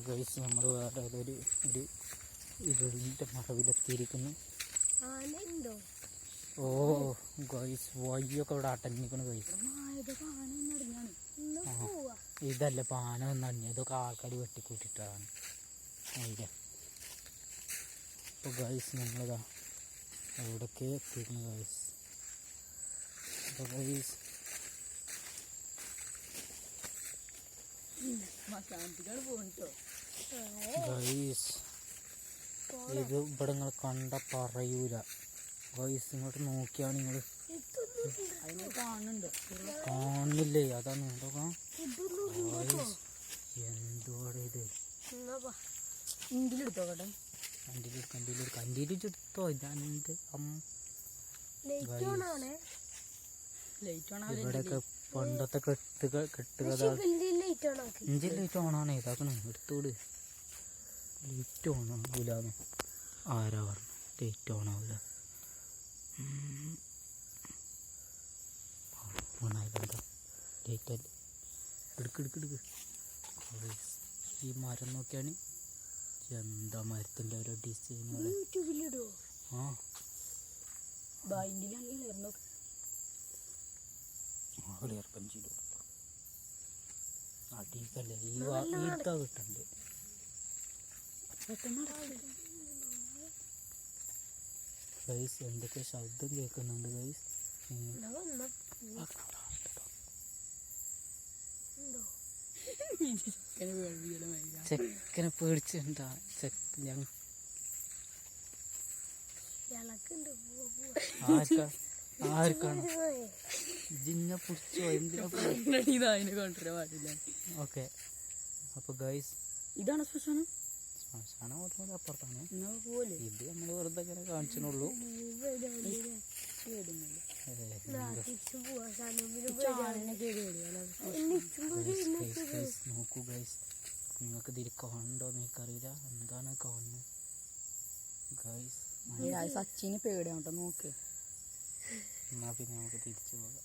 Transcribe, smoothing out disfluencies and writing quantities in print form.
Guys നമ്മൾ വേറെ ഒരു ഇരുളിൻ്റെ മറവിലെത്തിയിരിക്കുന്നു. ഓ ഗൈസ് വയ്യൊക്കെ ഇവിടെ അടഞ്ഞിരിക്കുന്നു ഗൈസ്. ഇതല്ല പാന ഒന്നടഞ്ഞ, ഇതൊക്കെ ആൾക്കാർ വെട്ടിക്കൂട്ടിയിട്ടാണ്. അപ്പോൾ ഗൈസ് നമ്മളിതാ എവിടൊക്കെ എത്തിയിരുന്നു ഗൈസ്. അപ്പോൾ ഗൈസ് ഗൈസ് ഇത് ഇവിടെ നിങ്ങൾ കണ്ട പറയൂല ഗൈസ്. ഇങ്ങോട്ട് നോക്കിയാണ് നിങ്ങൾ കാണുന്നില്ലേ? അതാണ് എന്തൊക്കെ എന്തുവാടെ ഇത്. കണ്ടിലെടുത്തോ ഇവിടെയൊക്കെ പണ്ടത്തെ കെട്ടുകഥ. ഇഞ്ചി ലൈറ്റ് ഓണാണ്. ഇതാക്കണം എടുത്തോട്. ലൈറ്റ് ഓണാവൂലെന്ന് ആരാ പറഞ്ഞു? ലൈറ്റ് ഓണാവൂല. ലൈറ്റല്ലേ എടുക്ക്. ഈ മരം നോക്കിയാണ് എന്താ മരത്തിൻ്റെ ഓരോ ഡിസൈനുകൾ. അടിക്കല്ലേ ഈ ഈർത്ത കിട്ടണ്ട്. ഗൈസ് എന്തൊക്കെ ശബ്ദം കേൾക്കുന്നുണ്ട് ഗൈസ്. ചെക്കനെ പേടിച്ചിട്ടുണ്ടാ? ആർക്കാണ് ജിന്നെ പിടിച്ചോ? എന്തിനാ? ഓക്കെ അപ്പൊ ഗൈസ് ഇതാണ് ശ്മശാനം. ശ്മശാനം അപ്പുറത്താണ്. ഇത് നമ്മൾ വെറുതെ ഇങ്ങനെ കാണിച്ചെന്നുള്ളൂ. നോക്കൂ ഗൈസ്, നിങ്ങൾക്ക് ഇതിൽ കാണണ്ടോന്ന് എനിക്കറിയില്ല. എന്താണ് കാണുന്നത് ഗൈസ്? സച്ചിന് പേടിയാവട്ടെ നോക്ക്. എന്നാ പിന്നെ നമുക്ക് തിരിച്ചു പോകാം.